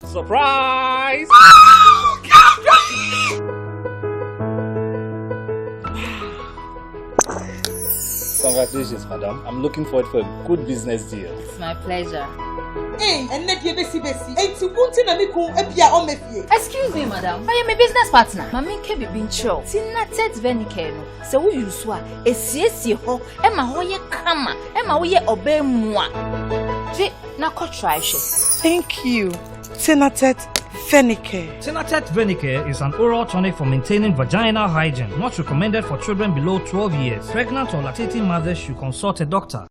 Surprise! Congratulations, madam. I'm looking forward for a good business deal. It's my pleasure. Excuse me, madam. I am a business partner. Mami ke be bin show. Kinaata venike no. Se wo use a esiesie ho, e ma ho ye kama, e ma wo ye obemua. Je na ko try she. Thank you. Kinaata Venike. Kinaata Venike is an oral tonic for maintaining vaginal hygiene. Not recommended for children below 12 years. Pregnant or lactating mothers should consult a doctor.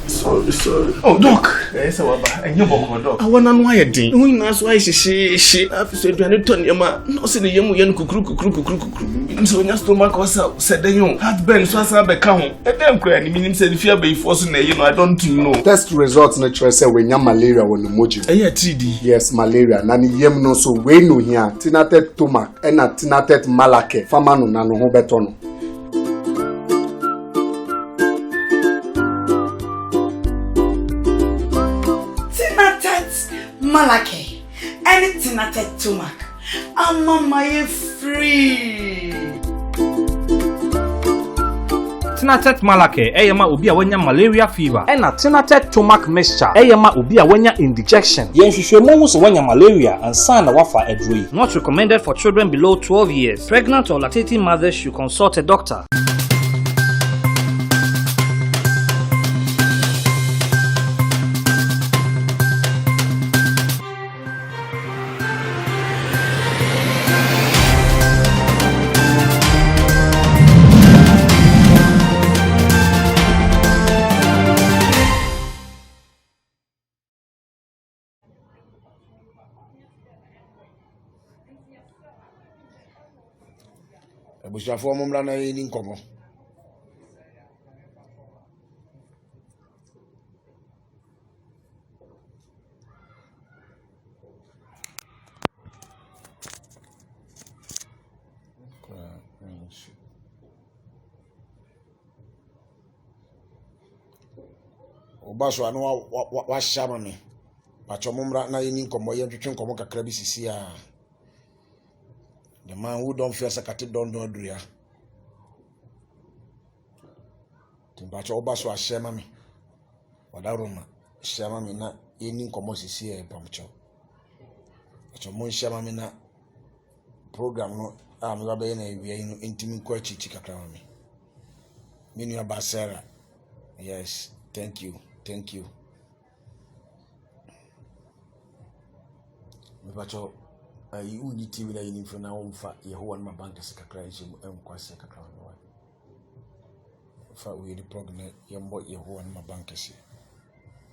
Sorry. Oh, Doc. Yes, and you walk, Doc. I want to know why you did. Who knows why she I've said to Yama, no, see the young cook. So, your stomach was out, said the young. Had been so as I become. A damn crying, meaning said if you are forcing a I don't know. Test results natural say when you malaria when the moji. TD. Yes, malaria. Nani yem no so we no here. Kinaata tomac and a Kinaata malake. Famano nano ho betono. Malake, anything at tomac. I'm my free. Kinaata malake, eyama ubi awenya malaria fever. Ena Kinaata tomac mixture, eyama ubi awenya indigestion. Yen hwehwemu so wanya malaria and sana wafa edrui. Not recommended for children below 12 years. Pregnant or lactating mothers should consult a doctor. Bushafo mumla na yini nkomo. Obaso anu wa shama me. Pacho mumla na yini nkomo ye twetwe nkomo kakra bi sisi a. The man who don't fear sakati don't do ya. Timbacho obaso ashema me. Wadaruma shema me na yeni nkomo sisi e pamcho. Acho mon shema me na program no me ba be na ewie no intimi ko achichi kakra me. Me nua Basera. Yes, thank you. Me bacho you need TV na yini for na umfa Yehowa na bank sekakra nchemu kwase kakra no fa we the program yembo Yehowa na bank se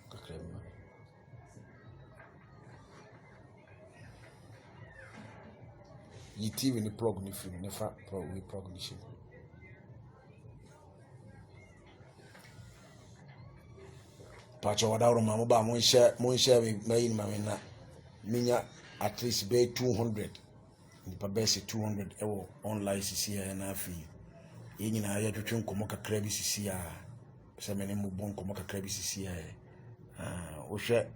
kakra no yi TV ni program ni fi ne fa pro we program ni shi pacho wadawro mamu ba mon share me yin mamena minya at least be 200 nipa bese 200 ewo online sisi ya na afi yenyi na ya twetwe nkomo kakra bi sisi ya se mene mu bon nkomo kakra bi sisi ya o hwe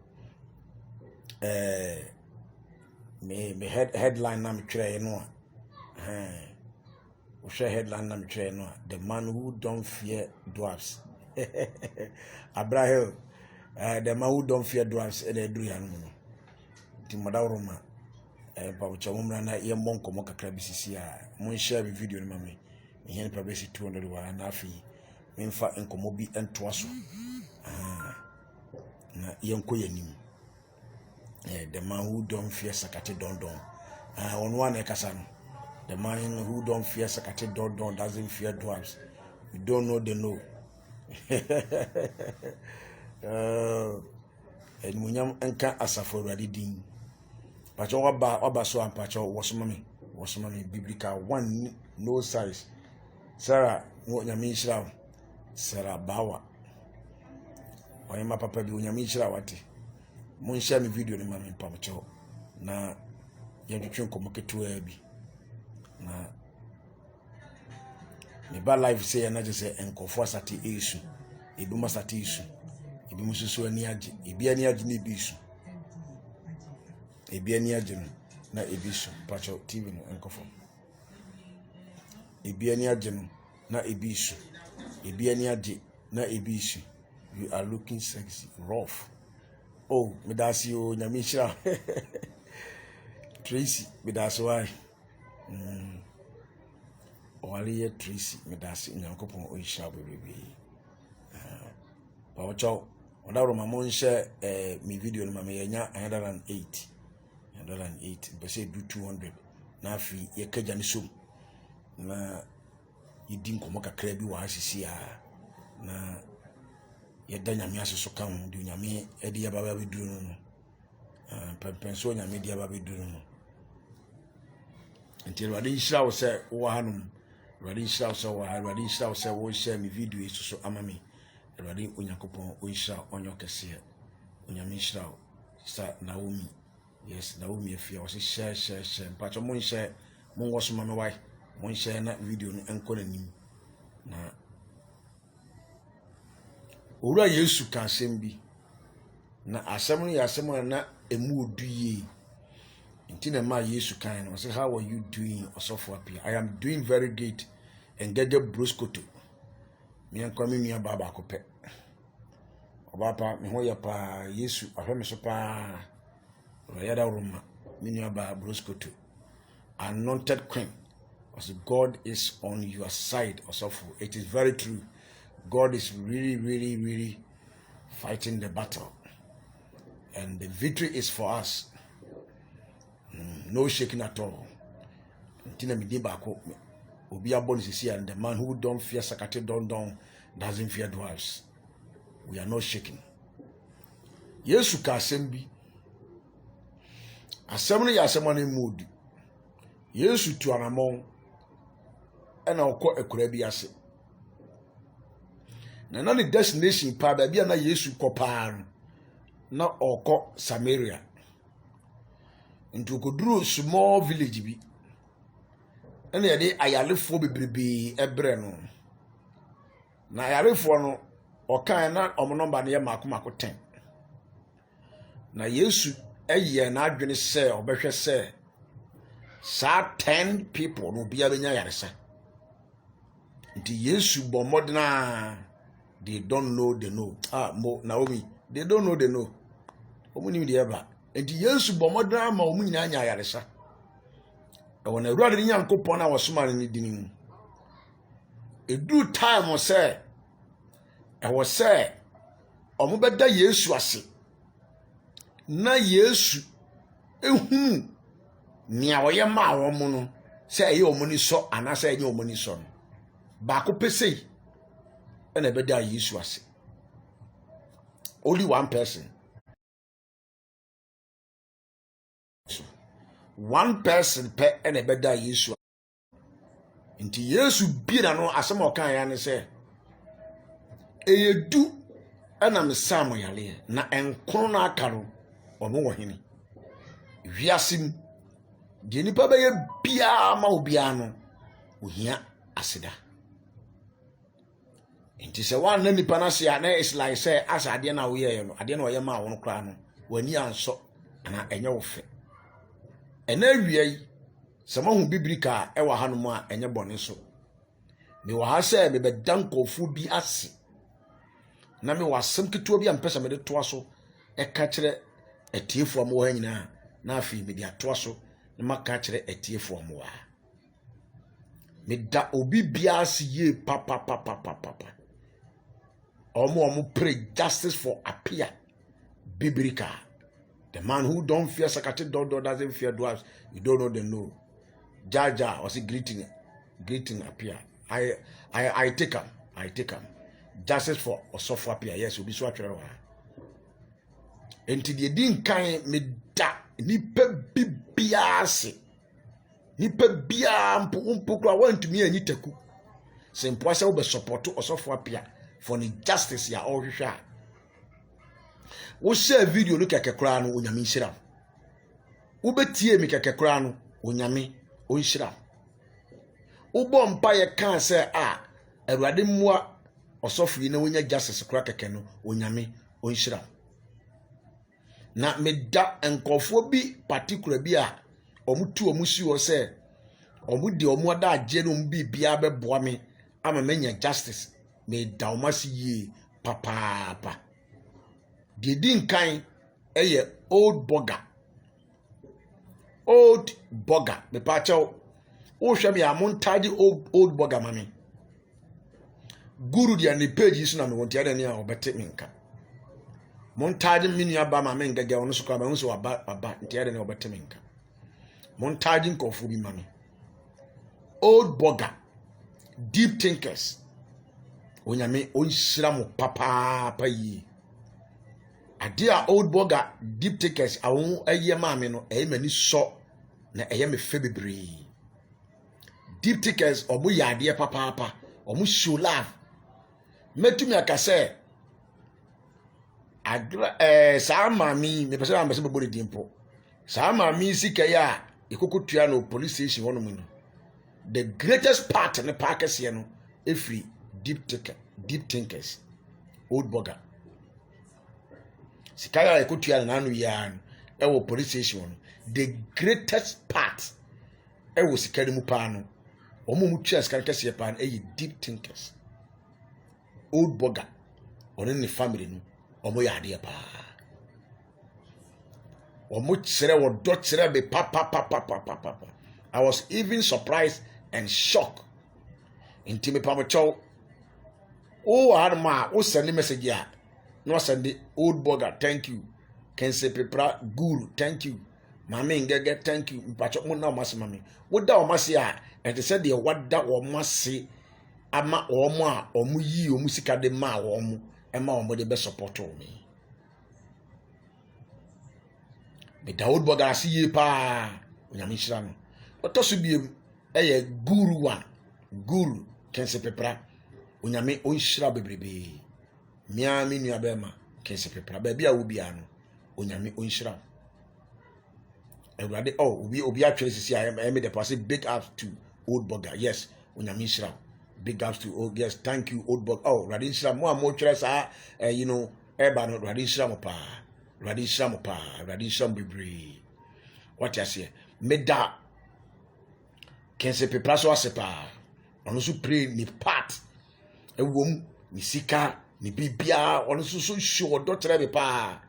me headline na me twere no o hwe headline na me twere no the man who don't fear dwarfs Abraham the man who don't fear dwarfs e dey do ya no Timadawroma pabucha mumra na yembo nkomo kakra bisisi a mon share bi video ni mame yen pa besi 200 wa na afi memfa nkomo bi entoa so na yenko yanim the man who don't fear sakate don on one ekasa no the man who don't fear sakate don doesn't fear dwarfs. You don't know the know. Munyam enka asafo radidin pacho oba so ampacho wasomami biblical one no size Sarah nyami nshira Sarah bawa oyema papa bi nyami nshira wati mun share me video ni mami pacho na yadutwe nkomo ketua bi na me ba live say na je say enkofo asate esu eduma sate esu ebi mususu ani age ebi ani age ni bi esu ebi ani agye no na ebi so pacho TV no enkofo ebi ani agye no na ebi so ebi ani agye na ebi so you are looking sexy rough oh medasi o nyame hira Tracy medasi why Waliye Tracy medasi nyankopon o hira bebe pa ocho odawro mamon share mi video no mama yenya 108 bese do 200 na afi ye kaja ni som na yidi nkomo kakra bi wa asisi a na ye da nyame aseso kan di nyame edi ya baba beduru no pempenso nyame di ya baba beduru no until wadi hira wo se wo hanum wadi hira wo se wo wadi hira wo se wo share mi video isoso amami wadi onyakopon o hira onyo kese onyame hira sa Naomi yes Naomi afia wo se share pacho mon share mon wo so mama wai mon share na video no enko nanim na owura Yesu ka asem bi na asem no ya asem na emu oduye nti na ma Yesu kan no say how are you doing osofo Appiah I am doing very good and gege broskoto me enko me nua baba akopɛ obapa me ho ya pa Yesu ahwe me so pa yada roma me nua baba broskoto anointed queen as God is on your side osofo it is very true. God is really fighting the battle. And the victory is for us. No shaking at all. Until me debako, obi abon sisi and the man who don't fear sakate don doesn't fear dwarfs. We are not shaking. Yesu ka asembi. Asemno ya asemane mood. Yesu tu anamon. Ena okọ ekura bi ase. Na na the destination pa ba bia na Yesu kopar na oko Samaria into koduru small village bi ene ye de ayalefo bebrebe ebre no na ayalefo no okan na omo number na ye makoma 10 na Yesu eye na adwene se obehwe se sa 10 people no bia benya yaresa nti Yesu bo modna they don't know they know Naomi they don't know they know omuni de eba enti Yesu bomodra ma omu nyina anya yaresa e wona ruade ni Nyankopon na wosoma ni dinin edu time say e wo say omu beda Yesu ase na Yesu ehunu nia wo ye ma wo mu no say ye omuni so ana say ye omuni so no ba ko pesei and a better Yesu ase. Only one person. One person pe and a better Yesu. Inti Yesu bi na no asem okan ya ne se eyedu ana mesamo yale na enkro na akaro omo wo hene. Wiasim de nipa be ye bia ma obia no ohia aseda. Inti se wan na nipa na se na is like say as ade na wo ye no ade na wo ye ma wo no kra no wani anso na enye wo fe ena wiai se ma hu biblika e wa hanom a enye bone so me wa ha se me be dan kofu bi ase na me wasem keto bi ampesa me de to aso e ka kire etiefo am wo ha nyina na afi me de ato aso na maka kire etiefo am wa me da obi bia ase ye papa Omo pray justice for Appiah biblical. The man who don't fear sakate doesn't fear dwarfs. You don't know the no. Jaja was greeting Appiah. I take him. Justice for Osofo Appiah. Yes, will be so attract. Enti the din kan me da nipa bibiase. Nipa bia mpo kwa wantumi anyi taku. Se mpo ase wo be support Osofo Appiah. For the justice ya all hwehwa wo share video no kekekra no onyame nhira wo betie mi kekekra no onyame onhira wo bom pa ye kan se Awurade mmua osofu yi na wonya justice kra keke no onyame onhira na meda enkofo bi particular bi a omutu omusi wo se omudi omoda agye no mbi bia beboa me ama menya justice meda omasi yi papa di nkan eye old burger me pa chaw o hwe me amontaji old burger mami guru dia ni page so na me wontia da ni a obete minka montaji minua ba ma men gege ono so kwa ma so aba ntia da ni obete minka montaji nkofu bi mami old burger deep thinkers onyame onhyira mo papa yi adia old burger deep thinkers awon aye maame no mani so na me fe bebre deep thinkers omo yade papa omo show love metumi akase agra sa maami me pese am pese bebo de dimpo sa maami sika ya ikokotua no police station wono mu no the greatest part in the package here no every deep thinkers old burger sikaya ikotua na anu ya no police station the greatest part sikari mu pa no omo mu tua sikari kese pa no deep thinkers old burger on any family no omo ya de pa omo tsere wo do tsere be papa I was even surprised and shocked. Intime pamocho. Oh, Arma, oh, send the message ya. No, send the old burger, thank you. Kense Pepra, guru, thank you. Mami ngege, thank you. Mpacho mo na masi mami. What da omasi ya? And they said the what da omasi ama omo omu yi omu sika de ma omu ema omo de be support me. Me da old burger asi ye pa. Onyame hira no. Otosubiem eye guru kense pepra onyame onhyira bebrebe mia me nua bema kense pepra ba bia wo bia no onyame onhyira ewrade obi atwere sisi I made the pass big ups to old burger yes onyame hyira big ups to yes thank you old burger rade hyira mo twere sa you know eba no rade hyira mo pa rade hyira bebrebe what you say meda kense pepra so asepa ono so pray ni part ewom ni sika ni bibia ono so show do tere be pa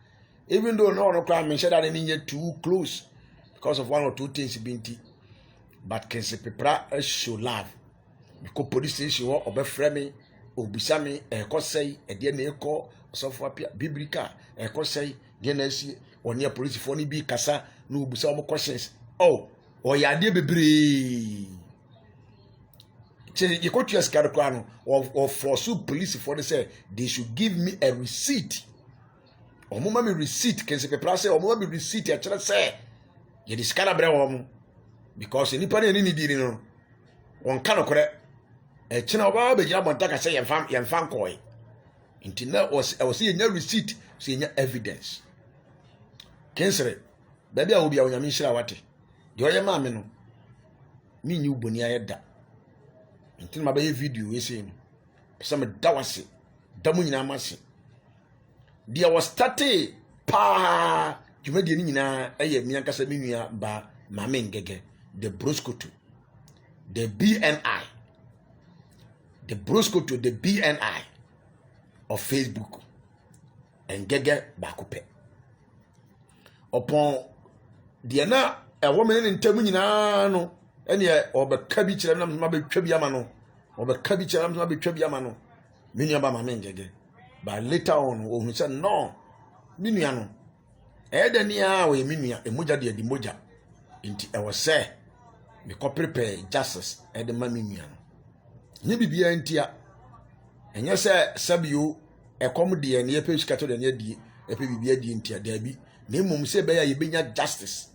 even though no ono kwa mention that any too close because of one or two things binti but kense pepra show love because police station wo obefre me obisa me ekosei ede na eko osofo Appiah biblika ekosei de na asi oni police fo ni bi kasa na obisa o questions oyade bebre you go to your scarcano or force police for they say they should give me a receipt or mama me receipt can say place or mama me receipt actually say you discard bre wo because anybody any need no on kan okore e china oba be gira monta ka say yem fan koi intina was say nya receipt say nya evidence kensere baby a obi a onyame hira wate de oye ma me no mi nyu boni ayeda ntin ma be video we say no pesa me dawase damu nyina amase dia was started pa jumadi ni nyina eye mi ankasa mi nua ba ma me ngege the broscoto the BNI of Facebook ngege ba kope upon dia na woman in ntam nyina no ene obeka bi kire na ma betwa bi ama no obeka bi kire na ma betwa bi ama no minua ba ma ngege but later on ohun say no minua no ede ni a we minua emoja de di moja nti e wo say me ko prepare justice ede ma minua no nye bibia ntia enye say sabio ekom de ne epe sikato de ne die epe bibia die ntia da bi na mum say be ya yebenya justice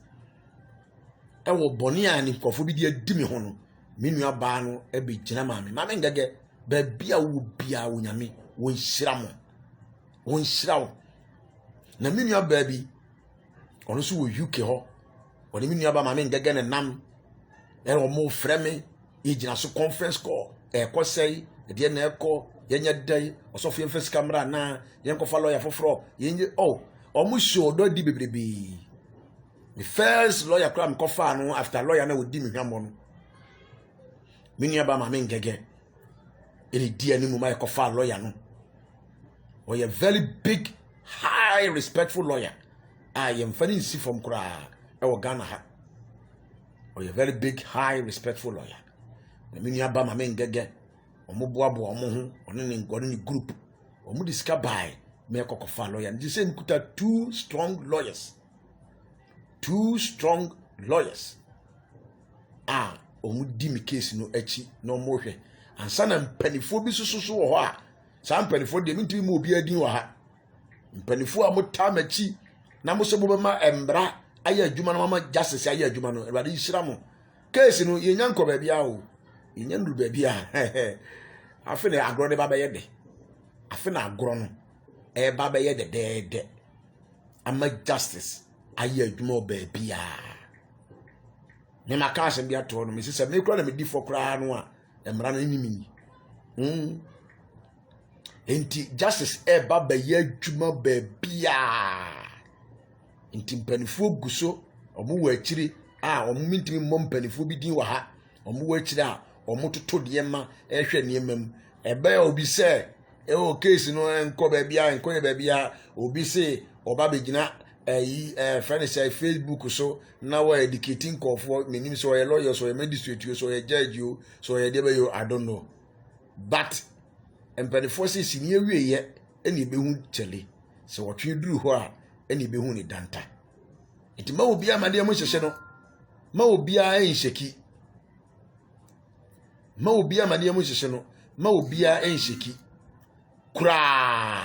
ewo boni ani nkofo bi de adi me ho no minua ba no e be gina ma me ngege ba bia wo bia wo nyame wo nhira wo na minua ba bi ono so wo UK ho oni minua ba ma me ngege ne nam e wo mo freme e gina so conference call e ko sei e de na e ko yenya dai osofo yemfes camera na yenko fa lawyer foforo yenye almost show do di bebrebe. The first lawyer cram kofa no after lawyer na wodi me hwamon. Mini aba ma men gege. Eri di animu ma kofa lawyer no. Or a very big, high, respectful lawyer. I am funny see from Kura or Ghana. Or a very big, high, respectful lawyer. The mini aba ma men gege. Or mubuabu or mohu or any group. Or mudiska by me kofa lawyer. And the same kuta 2 strong lawyers. 2 strong lawyers. Omudi mi case no echi no more. And sana mpanifo bi susu wo ho a. Sa mpanifo de mintu mu obi adin wo ha. Mpanifo a mota machi na mo so bobema embra aya adwuma no mama justice aya adwuma no Ewade yishira mo. Case no yenya nko ba bia o. Yenya ndu ba bia. Afi na agro de ba be yede. Afi na agro no e ba be yede de. Ama justice aya adwuma ba bia. Ne makase bia to no me se me kura na me di for kura no a emra na nyimi. Enti justice eba ba ye adwuma ba bia. Enti mpanifo guso omo wa akiri omo mintimi mom mpanifo bi din wa ha omo wa akiri omo toto de ma ehwe ne mam eba ya obi se o case no enko ba bia enko ye ba bia obi se oba begina friend say Facebook so now we're educating for meaning so a lawyer so a magistrate so a judge you so a debe you I don't know but empany forces senior we ye any be hu chele so what you do ho a any be hu ni danta it ma obi amade mo hyehye no ma obi a enhyeki ma obi amade mo hyehye no ma obi a enhyeki kura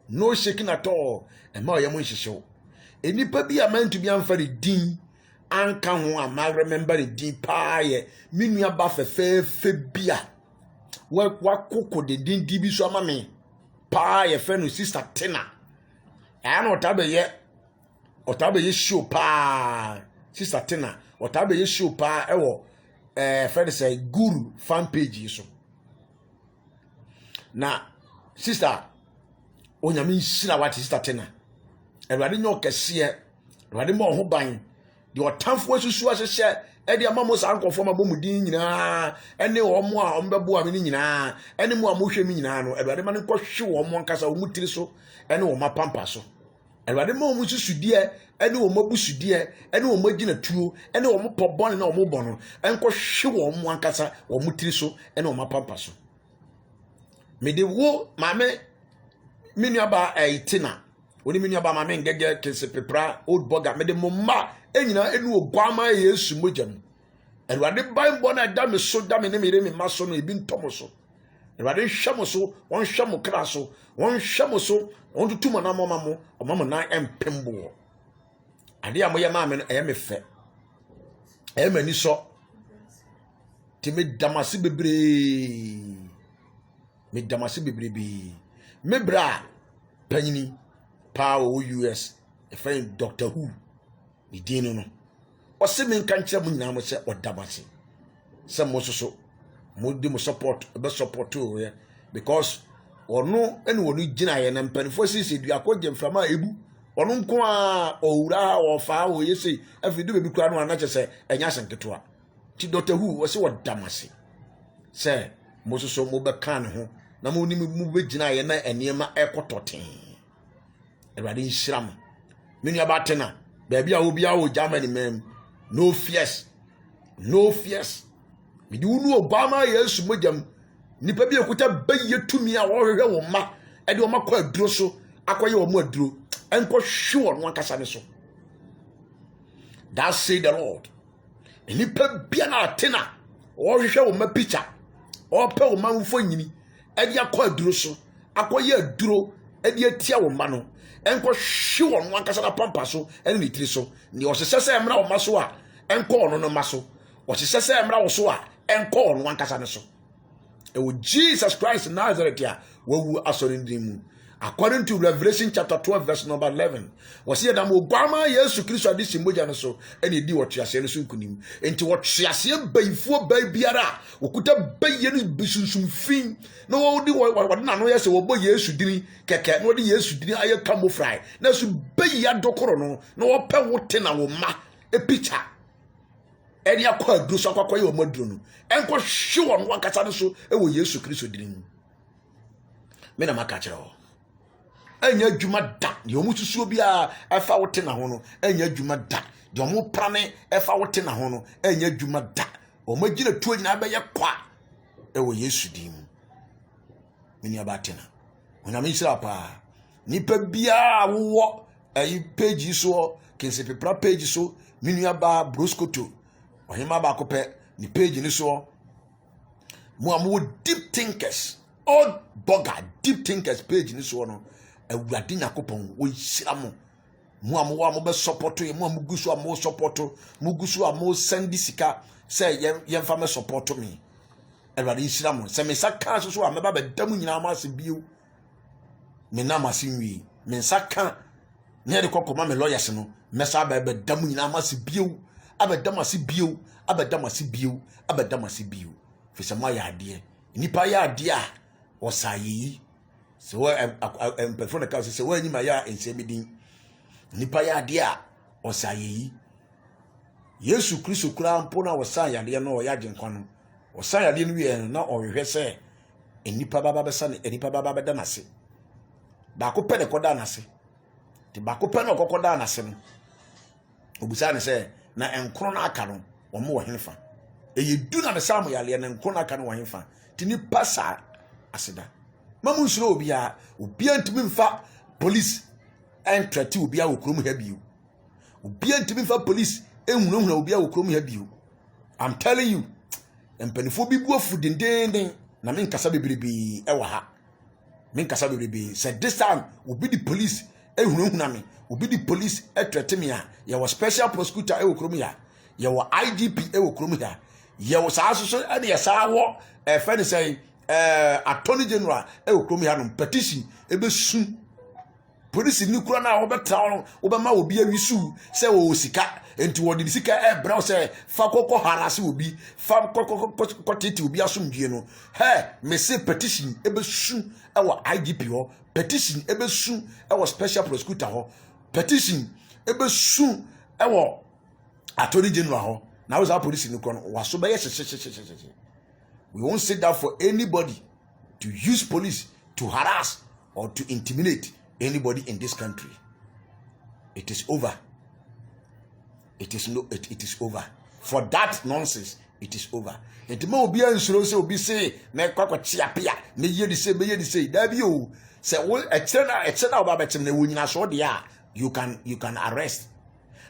no shaking at all and ma yemo hyehye enipa bi amantu bi amfa de din anka ho ama remember the din pa ye minua ba fefe bia wa koko de din di bi so ama me pa ye fe no sister Tina ana otabe ye show pa sister Tina otabe ye show pa ewo friend say guru fan page so na sister onyame nhira what sister Tina Ewade nyo kese Ewade mo ho ban de otamfo asusu ahye e de amamo sa ankofo ma bomudin nyina ene wo mo a ombebo a me nyina ene mo a mo hwe me nyina no Ewade ma ne kohwe wo mo nkasa wo mutiri so ene wo mapampa so Ewade mo mu susudie ene wo mabusudie ene wo magina tuo ene wo mopobon na wo mo bono enkohwe wo mo ankasa wo mutiri so ene wo mapampa so me de wo mame minuaba Tina Oni mini aba ma men gege kese pepra old burger me de momma enyina enu ogwama Yesu mojam Ewade ban bo na da me so da me ne me re me maso no ebi ntomo so Ewade hwamo so won hwamo kra so won hwamo so won tutuma na mama mo omama na empembo ade amoye ma me no eye me fe eye mani so ti me damase bebre bi me bra panyini Power US a friend Dr. Who ni dino no o se men kan kire mu nyina mo se odabase se mo so mo di mo support be support to ye because ono ene wonu gina ye na mpanifo sisi du akogye mframa ebu ono nko a owura o fa o yesi afidu be kura no anache se enya senketo a ti Dr. Who o se odamase se mo so mo be kan ho na mo ni mu be gina ye na enema ekototen Ewade nhyiram menu abatena baabi a obi a wo Germany mem no fears me di unu obama Yesu mojam nipa bi ekuta baye tumi a wo hwehwe wo ma e de wo makọ aduro so akoye wo mu aduro enko hwe no akasa ne so that say the Lord nipa bia na atena wo hwehwe wo ma picture o pe wo ma mfo nyini e de akọ aduro so akoye aduro e de atia wo ma no enko hwe won ankasa na pampa so ene ni tiri so ni o sesese emra wo maso a enko ono no maso o sesese emra wo so a enko ono ankasa ne so e wo Jesus Christ Nazareth a wawu asori ndimu according to Revelation chapter 12 verse number 11 was here that Obama Yesu Kristo adisi moja no so ene di wotriase no so nkunim enti wotriase bayifo biara okuta baye no bisunsunfin no wo di wodna no yese wo bo Yesu dini keke no di Yesu dini aye camouflage na so baye adokoro no wo pe wote na wo ma e picture ene akwa aduro so akwa ye wo maduro no enko hwe won wakata no so e wo Yesu Kristo dini me na maka kire ho enya dwuma da de omu susuo bia efa wote na ho no enya dwuma da de omu prane efa wote na ho no enya dwuma da omu gina tuo nyina be ye kwa e wo Yesu dim mini abatena ona me sira pa nipa bia wo ayi page so kense pepra page so minu aba broskoto ohima ba ko pe ni page ni so mo amu deep thinkers old bugger deep thinkers page ni so no awurade nyakopon wo yira mo am be support ye mo gusu am support mo gusu am send sika say yemfa me support me awurade yira mo se me saka so am ba dam nyina ma se bio me na ma se nwi me saka ne de kokoma me lawyers no me sa ba dam nyina ma se bio abedam ase bio abedam ase bio abedam ase bio fi se ma ya ade nipa ya ade a osayi so perform the cause say when you ya ensemidin nipa ya de a osayi Yesu Kristo kura mpo na osaya de no ya genkwa no osaya de no wie na ohwehwe se nipa baba besa ne nipa baba beda nase ba ko pe ne koda nase ti ba ko pe no kokoda nase no obusa ne se na enkro na aka no wo mo henfa eyedu na ne samu ya le na enkro na aka no wo henfa ti nipa sa aseda mamu nsuro obia ntimi mfa police entrati obia okrom ha biu obia ntimi mfa police ehunahuna obia okrom ha biu. I'm telling you empanifo bi buafu dendenden na me nkasa bebrebe ewa ha me nkasa bebrebe said this time obi di police ehunahuna me obi di police etrati me ya ye special prosecutor e okrom ya ye IGP e okrom ya ye saa so ene ye saa wo friend say attorney general okrom ya no petition ebesu police ni kura na obetra obema obi awisu se wo sika enti wodi sika bra se fa kokko harase obi fa kokko titi obi asomdie no me se petition ebesu ewa IGP ho petition ebesu ewa special prosecutor ho petition ebesu ewa attorney general ho na we za police ni kura no waso be ye we won't sit down for anybody to use police to harass or to intimidate anybody in this country. It is over. It is over. For that nonsense, it is over. And mo obi ansuro se obi say me kwakwachi Appiah me ye di say da bi o say wo echena oba betem na wonyina so de a you can arrest.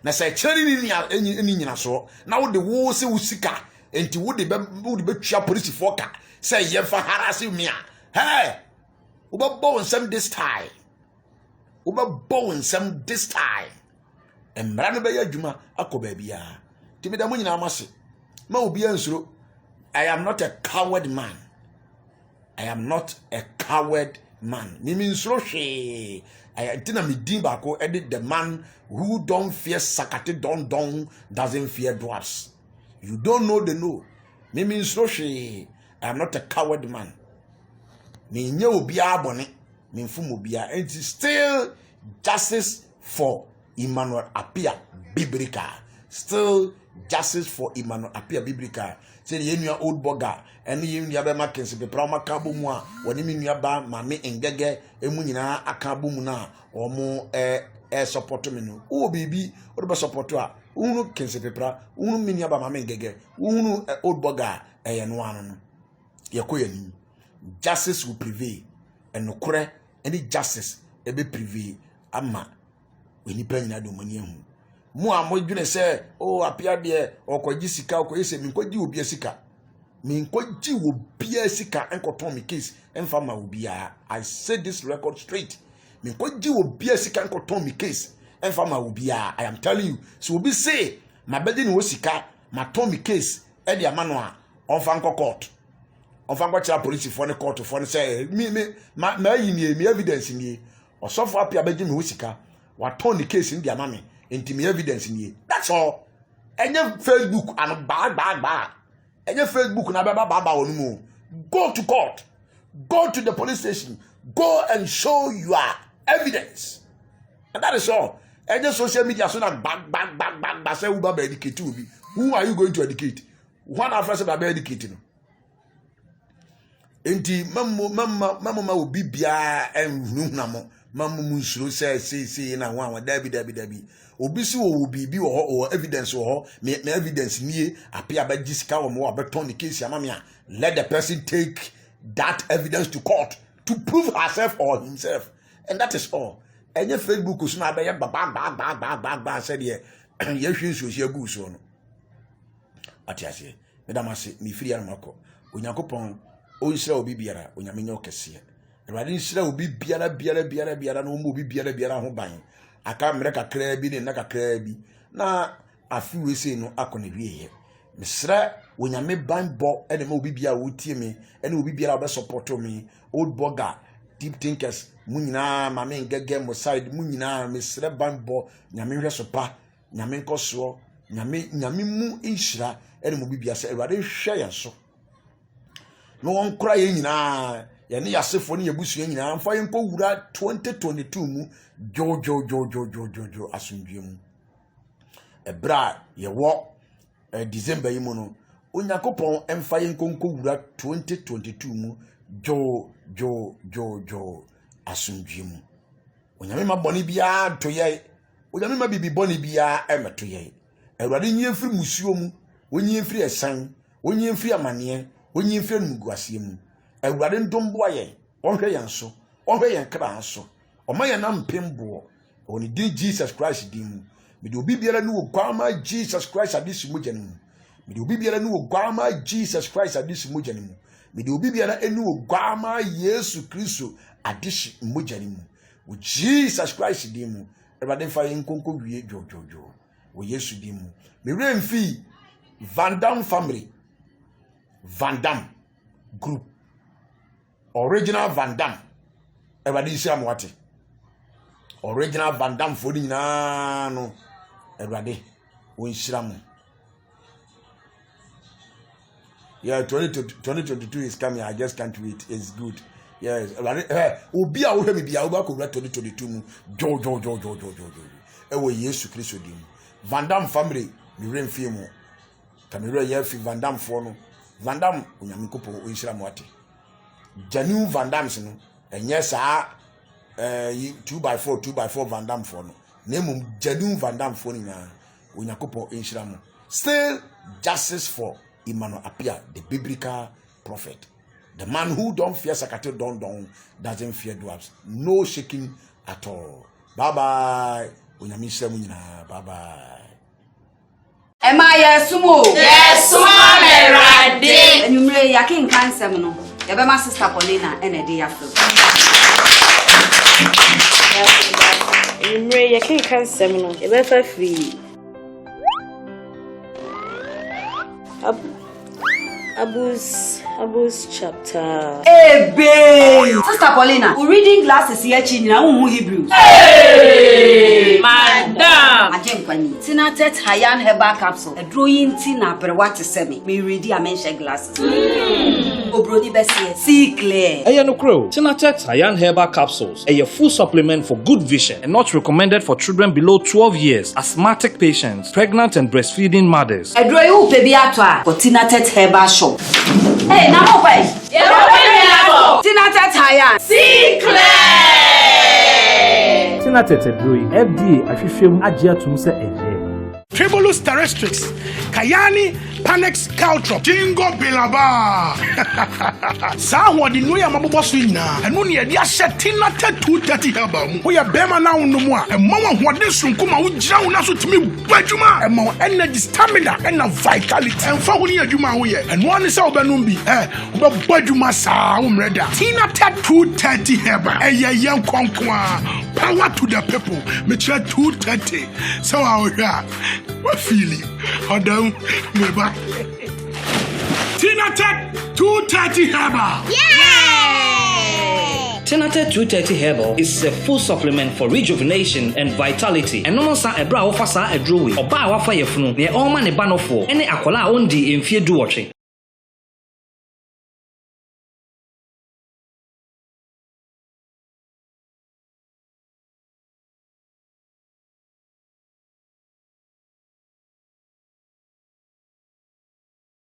Na say echena ni nyina so na wo de wo se wo sika enti wo de twa police foka say ye fa harass me a wo ba bo nsem this time. Uba bow some this time. And Branabaya Juma, Akobabia. Timida Munina Masi. Ma be answer. I am not a coward man. I am not a coward man. Means Roche. I didn't me Dimbako edit the man who don't fear Sakati don doesn't fear dwarfs. You don't know the no. Means Roche. I am not a coward man. Me nyo be abone. Minfumobia, and it is still justice for Emmanuel Appiah Biblica. Still justice for Emmanuel Appiah Biblica. Say the new old bugger, and the Yaba Mackenzie, the Prama Kabumwa, when you mean Yaba, Mammy and Gege, Emunina, Akabumuna, or more air support me. Oh, baby, what about supporter? Uno Kense Pepra, Uno Miniaba Mammy Gege, Uno old bugger, and one. Yakoyan. Justice will prevail, and no cure. Any justice ebe privé ama we ni panyina do mani hu mo amodwene say oh Appiah de okogi sika okoyi se minkogi obi sika minkogi obi sika enkoton me case emfa ma obi a. I say this record straight, minkogi obi sika enkoton me case emfa ma obi a. I am telling you, so obi say my bedi no sika ma ton me case e de amano a onfa nko court On fa ngwa police for the court for say me evidence ni or so for Appiah beji me wusika what turn the case in their mammy into me evidence ni. That's all. Any Facebook and bad. Any Facebook na baba onumu. Go to court. Go to the police station. Go and show your evidence. And that is all. Any social media so that bang say who educate you. Who are you going to educate? One after say be educating. Enti mama obi bia enhunamo mama munsuro say na wan dabi obi si wo bibi wo evidence wo me evidence nie Appiah ba gisika wo mo abeton the case amamia let the person take that evidence to court to prove herself or himself, and that is all. Any Facebook so na be ba said ye hwin so hia gu so no atiase medama se mi firi armako Onyankopon o Israel obi biara onyame nyo kese Awurade Israel obi biara no mo obi biara ho ban aka mre kakra bi ne na kakra bi na afi we sei no akone wieye mesra onyame ban bo ene ma obi biara wo tie me ene obi biara be support me old burger deep thinkers munyina mame ngege mo side munyina mesra ban bo nyame hwe so pa nyame nkoso nyame mu inhira ene mo obi biara se Awurade hwe ya so no won kura ye nyina ye ne yasefo ne yebusu ye nyina amfa ye nko wura 2022 mu jo asundwe mu ebra ye wo December yi mu no Onyankopon emfa ye nko wura 2022 mu jo asundwe mu onyame ma boni bia to ye onyame ma bibi boni bia emeto ye Awurade nyi firi musuo mu onyi firi esan onyi firi amane onyi firi nuguasie mu Awurade ndombo aye onhwe yan so onhwe yan kra so omaya na mpembo oni di Jesus Christ di mu me de obi biara nu ogwama Jesus Christ adisi mu jani mu me de obi biara nu ogwama Jesus Christ adisi mu jani mu me de obi biara enu ogwama Yesu Kristo adisi mu jani mu wo Jesus Christ di mu Awurade fa yenkonko wie jojojo wo Yesu di mu me remfi Van Dam family Van Dam group original Van Dam Awurade isi amwate original Van Dam for nyina no Awurade wo nshiramu. Yeah, 2022 is coming. I just can't wait. It's good. Yes, obi a wo hwe me bia wo ba ko 2022 mu jo ewo Yesu Kristo dim Van Dam family mi remfi mu tamiro ye fi Van Dam for no Van Dam onyame kopo wo nshiramu ate Janu Van Dam no enye saa 2x4 Van Dam for no name Janu Van Dam for ni na onyakopo enhiramu. Still justice for Emmanuel Appiah, the biblical prophet, the man who don't fear Sakate doesn't fear dwarfs. No shaking at all. Bye bye. Onyamisha munyina. Bye bye. Am I sumo? Yes, Mama Radi. And you may yakin cancer no. Yabe my sister Paulina and a day after. You may yakin cancer no. Yabe free. Abus chapter. Hey, babe! Sister Paulina, we're reading glasses here, China, Hebrews. Hey, madam! Tina Tet Hayan Herbal Capsule, a drawing Tina per what to semi. Me ready a mention glasses. Oh, Brody Bessie, see clear. Ayano Crow, Kinaata Hayan Herbal Capsules, a full supplement for good vision and not recommended for children below 12 years, asthmatic patients, pregnant and breastfeeding mothers. A drawing baby atwa for Tina Tet Herbal Shop. Hey, now wait. Tina Tet Hayan. See clear. Kinaata Brewing, FDA, Ashishim, Ajia Tumse, Tribulus terrestrix, Kayani, Panex Caltrop, Jingo Bilaba. Sawa di nuya mabobosu ina. Enu ni edia shetina te 230 hebam. Oya bema na unumwa. Mama hwade sunkuma ujira unasu timi bwajuma. Ema energy, stamina, ena vitality. Emfa huni adwuma hoye. Enu ani sa obenumbi. Ube bwajuma sa umreda. Tina te 230 hebam. Eye yen kwankwa. Power to the people. Metre 230. So I what feeling? How down me back? Kinaata 230 Herbal. Kinaata 230 Herbal is a full supplement for rejuvenation and vitality. And no sa ebra ofasa edrowe. Oba awafa yefunu. Ne all man e banofo. Ene akola ondi emfie duoche.